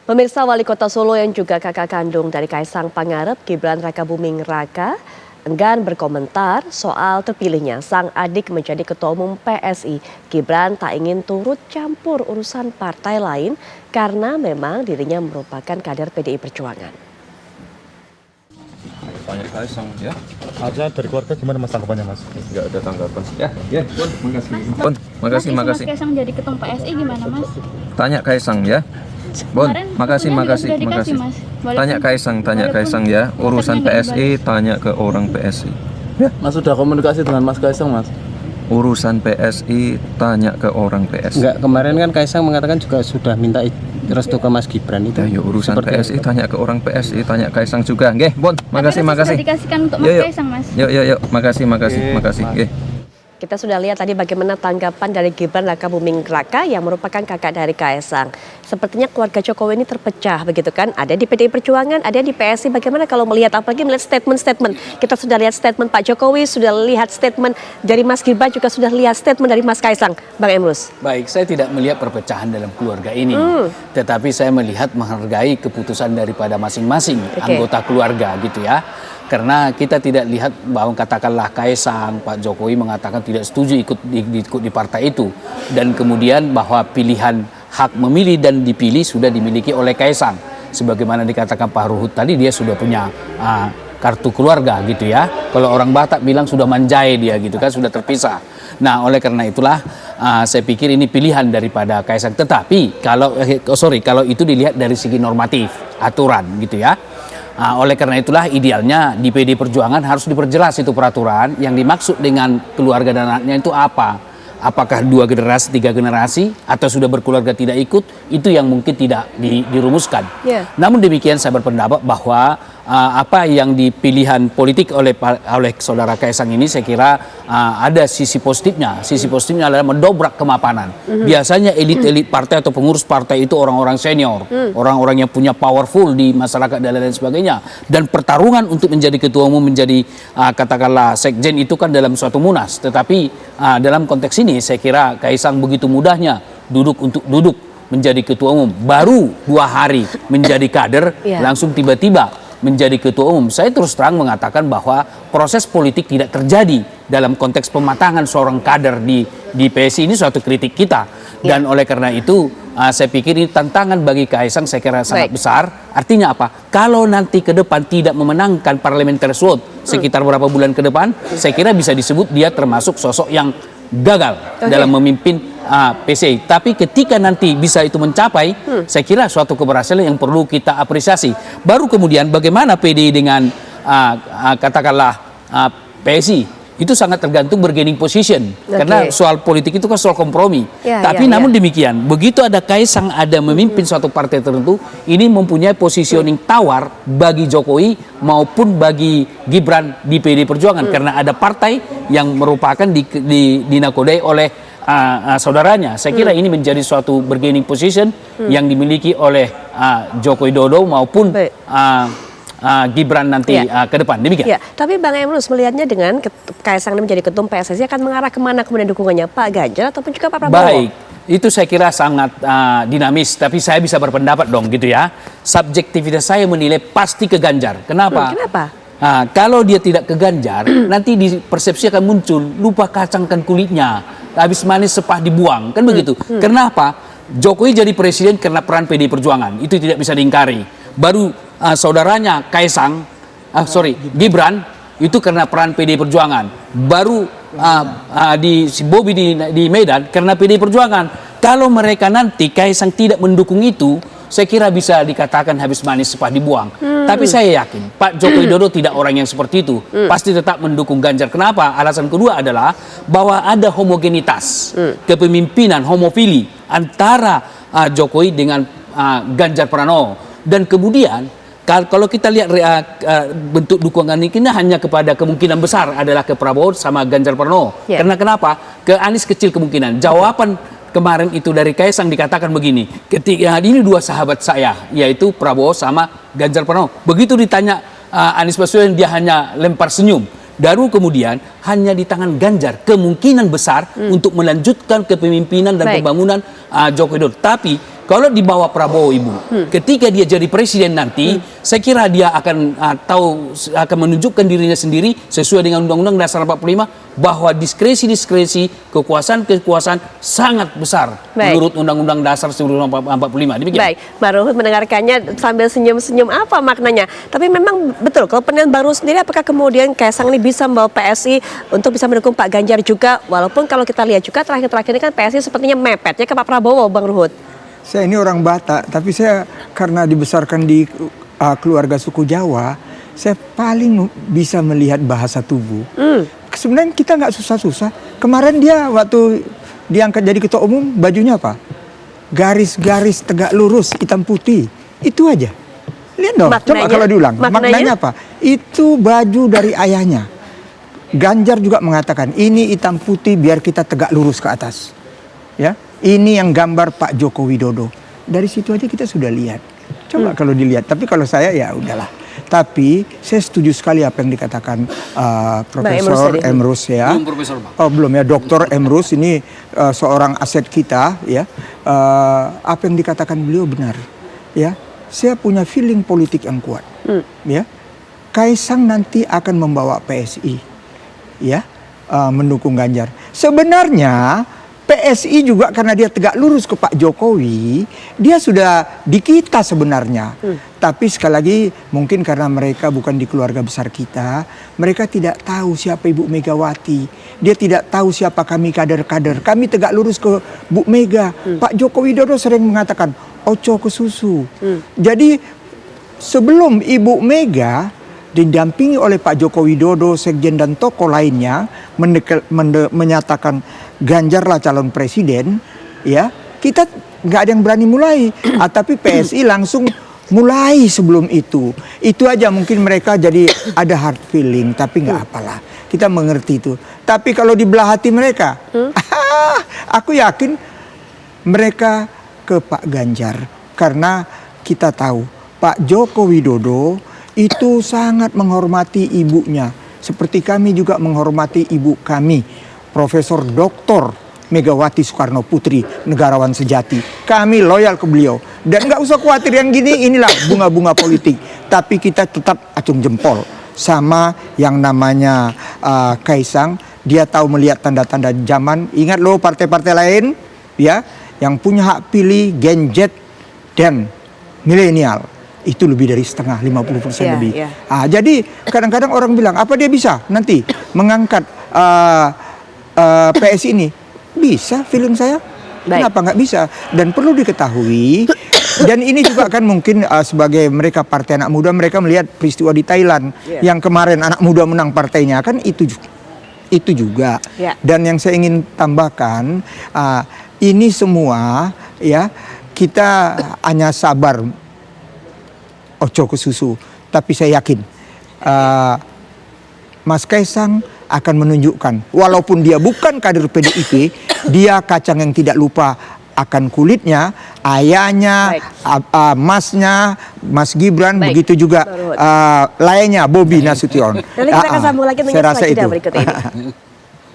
Pemirsa, Wali Kota Solo yang juga kakak kandung dari Kaisang Pangarep, Gibran Rakabuming Raka, enggan berkomentar soal terpilihnya sang adik menjadi Ketua Umum PSI. Gibran tak ingin turut campur urusan partai lain karena memang dirinya merupakan kader PDI Perjuangan. Tanya Kaisang ya. Aja dari keluarga gimana mas tanggapannya mas? Nggak ada tanggapan. Ya, Pun, makasih. Pun, makasih. Mas Kaisang jadi ketum PSI gimana mas? Tanya Kaisang ya. Bon, makasih. Tanya Kaisang ya. Urusan PSI tanya ke orang PSI. Ya, mas sudah komunikasi dengan mas Kaisang mas? Urusan PSI tanya ke orang PSI. Enggak, kemarin kan Kaisang mengatakan juga sudah minta restu ke Mas Gibran itu. Ya, urusan PSI apa? tanya ke orang PSI, tanya Kaisang juga. Nggih, Bon, makasih. Sudah dikasihkan untuk Mas Kaisang mas. Yuk, makasih. Nggih. Kita sudah lihat tadi bagaimana tanggapan dari Gibran Rakabuming Raka yang merupakan kakak dari Kaisang. Sepertinya keluarga Jokowi ini terpecah begitu kan. Ada di PDI Perjuangan, ada di PSI. Bagaimana kalau melihat, apalagi melihat statement-statement. Kita sudah lihat statement Pak Jokowi, sudah lihat statement dari Mas Gibran, juga sudah lihat statement dari Mas Kaisang. Bang Emrus. Baik, saya tidak melihat perpecahan dalam keluarga ini. Tetapi saya melihat menghargai keputusan daripada masing-masing anggota keluarga gitu ya. Karena kita tidak lihat bahwa katakanlah Kaisang, Pak Jokowi mengatakan tidak setuju ikut di partai itu. Dan kemudian bahwa pilihan hak memilih dan dipilih sudah dimiliki oleh Kaisang. Sebagaimana dikatakan Pak Ruhut tadi, dia sudah punya kartu keluarga gitu ya. Kalau orang Batak bilang sudah manjai dia gitu kan, sudah terpisah. Nah oleh karena itulah saya pikir ini pilihan daripada Kaisang. Tetapi kalau itu dilihat dari segi normatif, aturan gitu ya. Oleh karena itulah idealnya di PDI Perjuangan harus diperjelas itu peraturan yang dimaksud dengan keluarga dan anaknya itu apa. Apakah 2 generasi, 3 generasi, atau sudah berkeluarga tidak ikut, itu yang mungkin tidak dirumuskan. Namun demikian saya berpendapat bahwa apa yang dipilihan politik oleh saudara Kaisang ini saya kira ada sisi positifnya. Sisi positifnya adalah mendobrak kemapanan. Biasanya elit-elit partai atau pengurus partai itu orang-orang senior, orang-orang yang punya powerful di masyarakat dan lain sebagainya. Dan pertarungan untuk menjadi ketua umum, menjadi katakanlah sekjen itu kan dalam suatu munas. Tetapi dalam konteks ini saya kira Kaisang begitu mudahnya duduk menjadi ketua umum. Baru 2 hari menjadi kader, langsung tiba-tiba menjadi ketua umum. Saya terus terang mengatakan bahwa proses politik tidak terjadi dalam konteks pematangan seorang kader di PSI. Ini suatu kritik kita. Dan oleh karena itu saya pikir ini tantangan bagi Kaisang saya kira sangat besar. Artinya apa? Kalau nanti ke depan tidak memenangkan parliamentary vote sekitar beberapa bulan ke depan, saya kira bisa disebut dia termasuk sosok yang gagal dalam memimpin PSI. Tapi ketika nanti bisa itu mencapai, saya kira suatu keberhasilan yang perlu kita apresiasi. Baru kemudian bagaimana PDI dengan katakanlah PSI, itu sangat tergantung bargaining position. Karena soal politik itu kan soal kompromi. Tapi namun demikian, begitu ada Kaisang ada memimpin suatu partai tertentu, ini mempunyai positioning tawar bagi Jokowi maupun bagi Gibran di PDI Perjuangan. Karena ada partai yang merupakan dinakodai oleh saudaranya. Saya kira ini menjadi suatu bargaining position yang dimiliki oleh Joko Widodo maupun Gibran nanti ke depan. Demikian. Ya, tapi Bang Emrus melihatnya dengan Kaisang menjadi ketum PSSI akan mengarah kemana kemudian dukungannya, Pak Ganjar ataupun juga Pak Prabowo? Baik, itu saya kira sangat dinamis. Tapi saya bisa berpendapat dong gitu ya. Subjektivitas saya menilai pasti ke Ganjar. Kenapa? Kenapa? Kalau dia tidak ke Ganjar, nanti di persepsi akan muncul lupa kacangkan kulitnya, habis manis sepah dibuang, kan begitu. Kenapa? Jokowi jadi presiden karena peran PDI Perjuangan, itu tidak bisa diingkari. Baru saudaranya Kaisang, Gibran itu karena peran PDI Perjuangan. Baru si Bobi di Medan karena PDI Perjuangan. Kalau mereka nanti Kaisang tidak mendukung itu, saya kira bisa dikatakan habis manis sepah dibuang. Tapi saya yakin Pak Joko Widodo tidak orang yang seperti itu. Pasti tetap mendukung Ganjar. Kenapa? Alasan kedua adalah bahwa ada homogenitas kepemimpinan, homofili antara Jokowi dengan Ganjar Pranowo. Dan kemudian kalau kita lihat bentuk dukungan ini hanya kepada kemungkinan besar adalah ke Prabowo sama Ganjar Pranowo. Karena kenapa? Ke Anies kecil kemungkinan. Jawaban kemarin itu dari Kaisang dikatakan begini, ketika ini 2 sahabat saya, yaitu Prabowo sama Ganjar Pranowo. Begitu ditanya Anies Baswedan, dia hanya lempar senyum. Baru kemudian hanya di tangan Ganjar kemungkinan besar untuk melanjutkan kepemimpinan dan pembangunan Joko Widodo. Tapi Kalau di bawah Prabowo, Ibu, ketika dia jadi presiden nanti, saya kira dia akan akan menunjukkan dirinya sendiri sesuai dengan Undang-Undang Dasar 45 bahwa diskresi kekuasaan sangat besar menurut Undang-Undang Dasar 1945. Demikian. Baik, Mbak Ruhut mendengarkannya sambil senyum-senyum, apa maknanya? Tapi memang betul, kalau penilaian baru sendiri, apakah kemudian Kaisang ini bisa membawa PSI untuk bisa mendukung Pak Ganjar juga? Walaupun kalau kita lihat juga terakhir-terakhir ini kan PSI sepertinya mepetnya ke Pak Prabowo, Bang Ruhut. Saya ini orang Batak, tapi saya karena dibesarkan di keluarga suku Jawa, saya paling bisa melihat bahasa tubuh. Sebenarnya kita nggak susah-susah. Kemarin dia waktu diangkat jadi ketua umum, bajunya apa? Garis-garis tegak lurus, hitam putih. Itu aja. Lihat dong, coba kalau diulang. Maknanya apa? Itu baju dari ayahnya. Ganjar juga mengatakan, ini hitam putih biar kita tegak lurus ke atas. Ya, ini yang gambar Pak Joko Widodo. Dari situ aja kita sudah lihat. Coba kalau dilihat. Tapi kalau saya ya udahlah. Tapi saya setuju sekali apa yang dikatakan Profesor Emrus ya. Belum Profesor, Bang. Oh belum ya, Dr. Emrus ini seorang aset kita ya. Apa yang dikatakan beliau benar. Ya, saya punya feeling politik yang kuat. Ya, Kaisang nanti akan membawa PSI. Ya, mendukung Ganjar. Sebenarnya PSI juga karena dia tegak lurus ke Pak Jokowi, dia sudah di kita sebenarnya. Tapi sekali lagi mungkin karena mereka bukan di keluarga besar kita, mereka tidak tahu siapa Ibu Megawati. Dia tidak tahu siapa kami kader-kader. Kami tegak lurus ke Bu Mega. Pak Joko Widodo sering mengatakan, oco ke susu. Jadi sebelum Ibu Mega didampingi oleh Pak Joko Widodo, sekjen dan tokoh lainnya menyatakan Ganjarlah calon presiden, ya kita nggak ada yang berani mulai. Tapi PSI langsung mulai sebelum itu. Itu aja mungkin mereka jadi ada hard feeling, tapi nggak apalah. Kita mengerti itu. Tapi kalau di belah hati mereka, aku yakin mereka ke Pak Ganjar karena kita tahu Pak Joko Widodo itu sangat menghormati ibunya. Seperti kami juga menghormati ibu kami, Profesor Dr. Megawati Soekarno Putri, negarawan sejati. Kami loyal ke beliau. Dan nggak usah khawatir yang gini, inilah bunga-bunga politik. Tapi kita tetap acung jempol sama yang namanya Kaisang. Dia tahu melihat tanda-tanda zaman. Ingat loh partai-partai lain ya yang punya hak pilih Gen Z dan milenial. Itu lebih dari setengah, 50% lebih. Jadi kadang-kadang orang bilang, apa dia bisa nanti mengangkat PSI ini? Bisa, feeling saya. Kenapa nggak bisa? Dan perlu diketahui, dan ini juga kan mungkin sebagai mereka partai anak muda, mereka melihat peristiwa di Thailand yang kemarin anak muda menang partainya, kan itu juga. Dan yang saya ingin tambahkan, ini semua ya kita hanya sabar. Ojo ke susu, tapi saya yakin Mas Kaisang akan menunjukkan, walaupun dia bukan kader PDIP, dia kacang yang tidak lupa akan kulitnya, ayahnya, masnya, Mas Gibran, begitu juga lainnya, Bobi Nasution. Nanti kita akan sambung lagi dengan saya rasa itu. berikut ini.